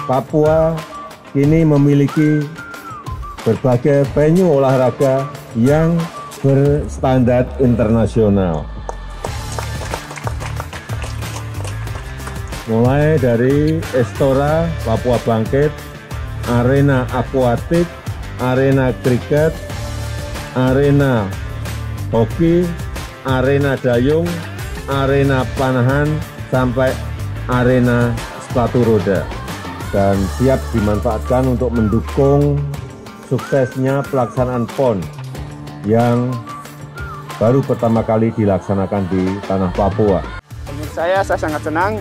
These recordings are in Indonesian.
Papua kini memiliki berbagai venue olahraga yang berstandar internasional. Mulai dari Estora, Papua Bangkit, arena akuatik, arena kriket, arena hoki, arena dayung, arena panahan, sampai arena sepatu roda. Dan siap dimanfaatkan untuk mendukung suksesnya pelaksanaan PON yang baru pertama kali dilaksanakan di tanah Papua. Menurut saya sangat senang.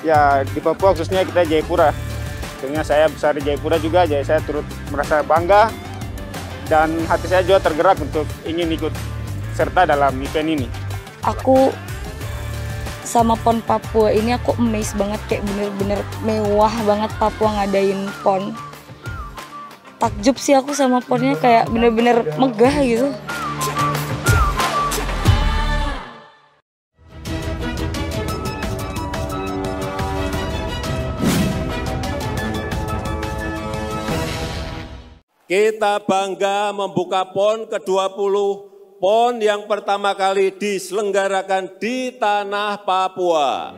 Ya, di Papua khususnya kita Jayapura. Tentunya saya besar di Jayapura juga, jadi saya turut merasa bangga dan hati saya juga tergerak untuk ingin ikut serta dalam event ini. Aku sama PON Papua ini aku amazed banget, kayak bener-bener mewah banget Papua ngadain PON. Takjub sih aku sama PON-nya, kayak bener-bener megah gitu. Kita bangga membuka PON ke-20, PON yang pertama kali diselenggarakan di tanah Papua.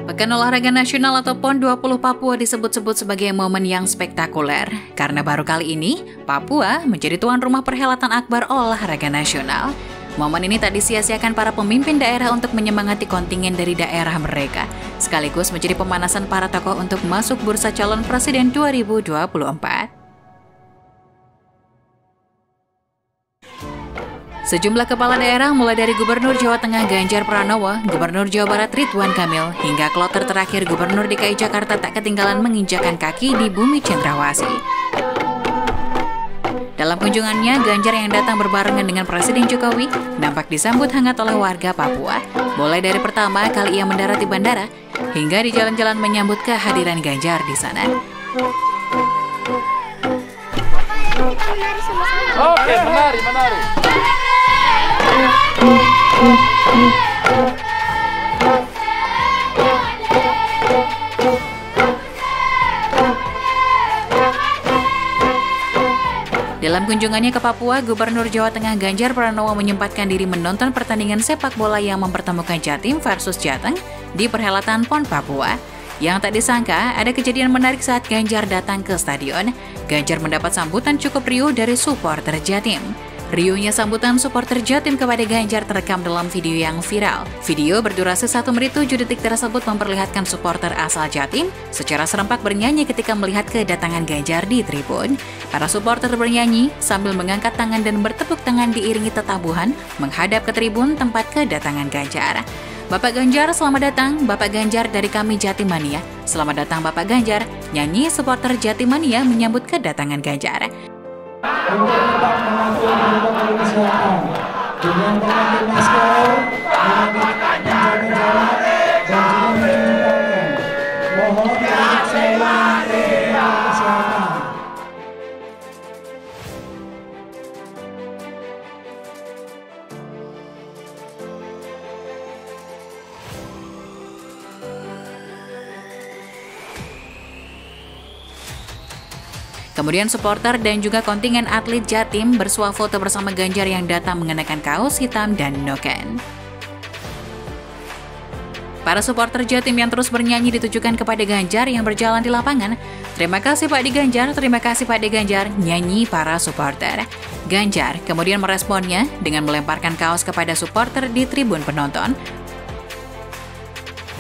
Pekan Olahraga Nasional atau PON 20 Papua disebut-sebut sebagai momen yang spektakuler, karena baru kali ini Papua menjadi tuan rumah perhelatan akbar olahraga nasional. Momen ini tak disia-siakan para pemimpin daerah untuk menyemangati kontingen dari daerah mereka, sekaligus menjadi pemanasan para tokoh untuk masuk bursa calon presiden 2024. Sejumlah kepala daerah mulai dari Gubernur Jawa Tengah Ganjar Pranowo, Gubernur Jawa Barat Ridwan Kamil, hingga kloter terakhir Gubernur DKI Jakarta tak ketinggalan menginjakan kaki di bumi Cendrawasih. Dalam kunjungannya, Ganjar yang datang berbarengan dengan Presiden Jokowi nampak disambut hangat oleh warga Papua. Mulai dari pertama kali ia mendarat di bandara, hingga di jalan-jalan menyambut kehadiran Ganjar di sana. Oke, menari. Dalam kunjungannya ke Papua, Gubernur Jawa Tengah Ganjar Pranowo menyempatkan diri menonton pertandingan sepak bola yang mempertemukan Jatim versus Jateng di perhelatan PON Papua. Yang tak disangka, ada kejadian menarik saat Ganjar datang ke stadion. Ganjar mendapat sambutan cukup riuh dari supporter Jatim. Riuhnya sambutan supporter Jatim kepada Ganjar terekam dalam video yang viral. Video berdurasi 1 menit 7 detik tersebut memperlihatkan supporter asal Jatim secara serempak bernyanyi ketika melihat kedatangan Ganjar di tribun. Para supporter bernyanyi sambil mengangkat tangan dan bertepuk tangan diiringi tetabuhan menghadap ke tribun tempat kedatangan Ganjar. Bapak Ganjar, selamat datang. Bapak Ganjar dari kami Jatimania. Selamat datang Bapak Ganjar. Nyanyi supporter Jatimania menyambut kedatangan Ganjar. Untuk tetap mengatur protokol kesehatan dengan memakai masker, menjaga jarak, dan juga menghindari. Mohon untuk selalu protokol kesehatan. Kemudian supporter dan juga kontingen atlet Jatim bersuah foto bersama Ganjar yang datang mengenakan kaos hitam dan noken. Para supporter Jatim yang terus bernyanyi ditujukan kepada Ganjar yang berjalan di lapangan. Terima kasih Pak Di Ganjar, terima kasih Pak Di Ganjar, nyanyi para supporter. Ganjar kemudian meresponnya dengan melemparkan kaos kepada supporter di tribun penonton.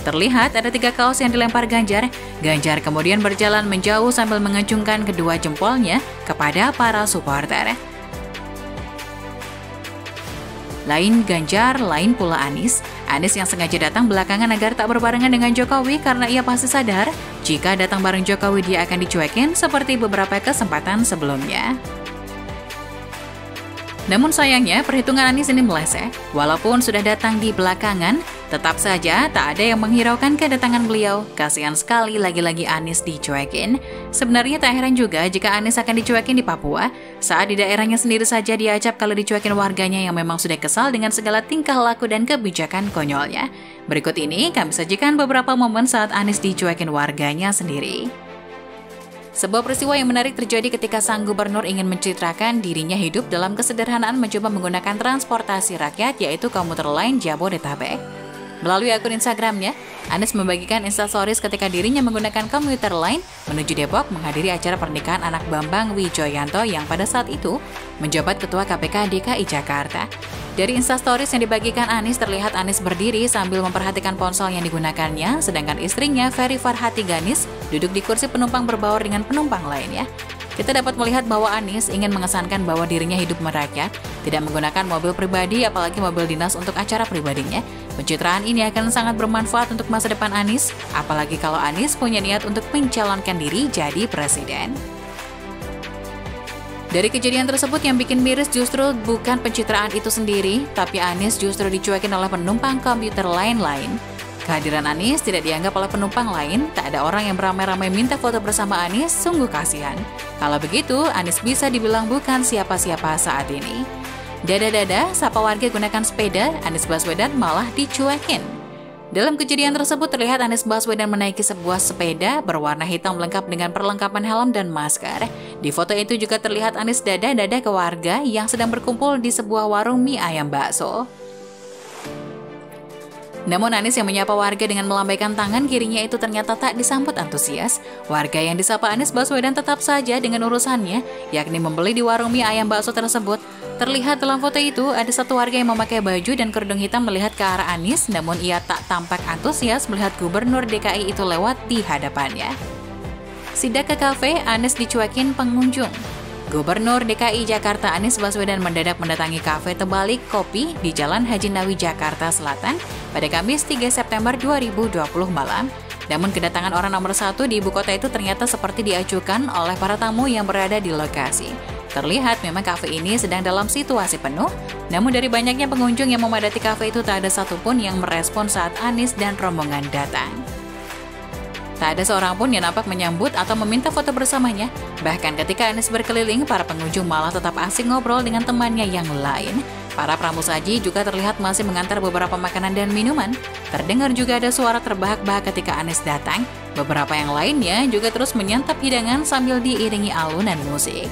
Terlihat ada 3 kaos yang dilempar Ganjar. Ganjar kemudian berjalan menjauh sambil mengacungkan kedua jempolnya kepada para supporter. Lain Ganjar, lain pula Anies. Anies yang sengaja datang belakangan agar tak berbarengan dengan Jokowi karena ia pasti sadar jika datang bareng Jokowi dia akan dicuekin seperti beberapa kesempatan sebelumnya. Namun sayangnya perhitungan Anies ini meleset. Walaupun sudah datang di belakangan, tetap saja tak ada yang menghiraukan kedatangan beliau. Kasihan sekali lagi-lagi Anies dicuekin. Sebenarnya tak heran juga jika Anies akan dicuekin di Papua, saat di daerahnya sendiri saja diacap kalau dicuekin warganya yang memang sudah kesal dengan segala tingkah laku dan kebijakan konyolnya. Berikut ini kami sajikan beberapa momen saat Anies dicuekin warganya sendiri. Sebuah peristiwa yang menarik terjadi ketika sang gubernur ingin menceritakan dirinya hidup dalam kesederhanaan mencoba menggunakan transportasi rakyat yaitu komuter lain Jabodetabek. Melalui akun Instagramnya, Anies membagikan instastories ketika dirinya menggunakan komuter lain menuju Depok menghadiri acara pernikahan anak Bambang Wijoyanto yang pada saat itu menjabat Ketua KPK DKI Jakarta. Dari instastories yang dibagikan Anies, terlihat Anies berdiri sambil memperhatikan ponsel yang digunakannya, sedangkan istrinya Ferry Farhati Ganis duduk di kursi penumpang berbaur dengan penumpang lainnya. Kita dapat melihat bahwa Anies ingin mengesankan bahwa dirinya hidup merakyat, tidak menggunakan mobil pribadi apalagi mobil dinas untuk acara pribadinya. Pencitraan ini akan sangat bermanfaat untuk masa depan Anies, apalagi kalau Anies punya niat untuk mencalonkan diri jadi presiden. Dari kejadian tersebut yang bikin miris justru bukan pencitraan itu sendiri, tapi Anies justru dicuekin oleh penumpang komuter lain-lain. Kehadiran Anies tidak dianggap oleh penumpang lain, tak ada orang yang beramai-ramai minta foto bersama Anies, sungguh kasihan. Kalau begitu, Anies bisa dibilang bukan siapa-siapa saat ini. Dada-dada, sapa warga gunakan sepeda, Anies Baswedan malah dicuekin. Dalam kejadian tersebut terlihat Anies Baswedan menaiki sebuah sepeda berwarna hitam lengkap dengan perlengkapan helm dan masker. Di foto itu juga terlihat Anies dada-dada ke warga yang sedang berkumpul di sebuah warung mie ayam bakso. Namun Anies yang menyapa warga dengan melambaikan tangan kirinya itu ternyata tak disambut antusias. Warga yang disapa Anies Baswedan tetap saja dengan urusannya, yakni membeli di warung mie ayam bakso tersebut. Terlihat dalam foto itu ada satu warga yang memakai baju dan kerudung hitam melihat ke arah Anies, namun ia tak tampak antusias melihat gubernur DKI itu lewat di hadapannya. Sidak ke kafe, Anies dicuekin pengunjung. Gubernur DKI Jakarta Anies Baswedan mendadak mendatangi kafe Tebalik Kopi di Jalan Haji Nawi, Jakarta Selatan pada Kamis 3 September 2020 malam. Namun kedatangan orang nomor 1 di ibu kota itu ternyata seperti diajukan oleh para tamu yang berada di lokasi. Terlihat memang kafe ini sedang dalam situasi penuh, namun dari banyaknya pengunjung yang memadati kafe itu tak ada satupun yang merespon saat Anies dan rombongan datang. Tak ada seorang pun yang nampak menyambut atau meminta foto bersamanya. Bahkan ketika Anies berkeliling, para pengunjung malah tetap asik ngobrol dengan temannya yang lain. Para pramusaji juga terlihat masih mengantar beberapa makanan dan minuman. Terdengar juga ada suara terbahak-bahak ketika Anies datang. Beberapa yang lainnya juga terus menyantap hidangan sambil diiringi alunan musik.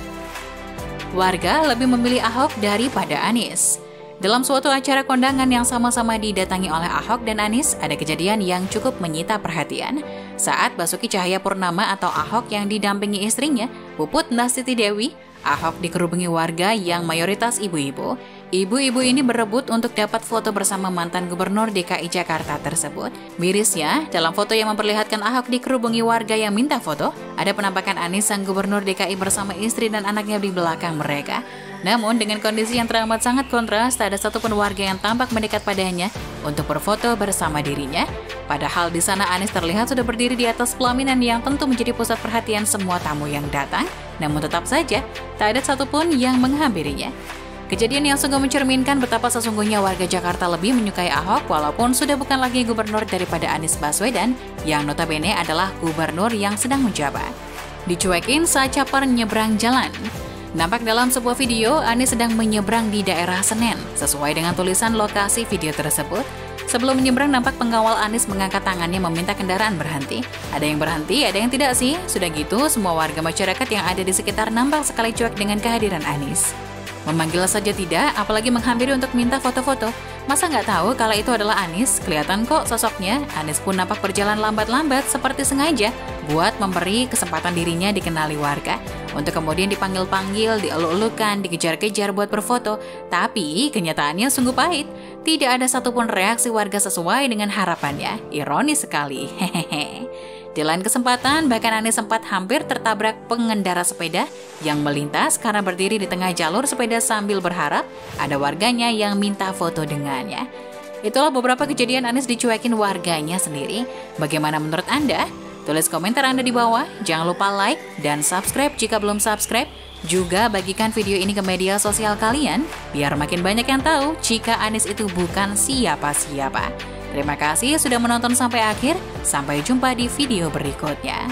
Warga lebih memilih Ahok daripada Anies. Dalam suatu acara kondangan yang sama-sama didatangi oleh Ahok dan Anies, ada kejadian yang cukup menyita perhatian. Saat Basuki Cahayapurnama atau Ahok yang didampingi istrinya, Puput Nastiti Dewi, Ahok dikerubungi warga yang mayoritas ibu-ibu. Ibu-ibu ini berebut untuk dapat foto bersama mantan gubernur DKI Jakarta tersebut. Mirisnya, dalam foto yang memperlihatkan Ahok dikerubungi warga yang minta foto, ada penampakan Anies sang gubernur DKI bersama istri dan anaknya di belakang mereka. Namun dengan kondisi yang teramat sangat kontras, tak ada satupun warga yang tampak mendekat padanya untuk berfoto bersama dirinya. Padahal di sana Anies terlihat sudah berdiri di atas pelaminan yang tentu menjadi pusat perhatian semua tamu yang datang. Namun tetap saja, tak ada satupun yang menghampirinya. Kejadian yang sungguh mencerminkan betapa sesungguhnya warga Jakarta lebih menyukai Ahok walaupun sudah bukan lagi gubernur daripada Anies Baswedan yang notabene adalah gubernur yang sedang menjabat. Dicuekin saat capar nyebrang jalan. Nampak dalam sebuah video, Anies sedang menyeberang di daerah Senen. Sesuai dengan tulisan lokasi video tersebut, sebelum menyeberang nampak pengawal Anies mengangkat tangannya meminta kendaraan berhenti. Ada yang berhenti, ada yang tidak sih. Sudah gitu, semua warga masyarakat yang ada di sekitar nampak sekali cuek dengan kehadiran Anies. Memanggil saja tidak, apalagi menghampiri untuk minta foto-foto. Masa nggak tahu kalau itu adalah Anies? Kelihatan kok sosoknya. Anies pun nampak berjalan lambat-lambat seperti sengaja buat memberi kesempatan dirinya dikenali warga. Untuk kemudian dipanggil-panggil, dieluk-elukan, dikejar-kejar buat berfoto. Tapi kenyataannya sungguh pahit. Tidak ada satupun reaksi warga sesuai dengan harapannya. Ironis sekali. Hehehe. Di lain kesempatan, bahkan Anies sempat hampir tertabrak pengendara sepeda yang melintas karena berdiri di tengah jalur sepeda sambil berharap ada warganya yang minta foto dengannya. Itulah beberapa kejadian Anies dicuekin warganya sendiri. Bagaimana menurut Anda? Tulis komentar Anda di bawah. Jangan lupa like dan subscribe jika belum subscribe. Juga bagikan video ini ke media sosial kalian, biar makin banyak yang tahu jika Anies itu bukan siapa-siapa. Terima kasih sudah menonton sampai akhir, sampai jumpa di video berikutnya.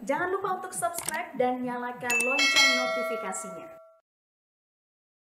Jangan lupa untuk subscribe dan nyalakan lonceng notifikasinya.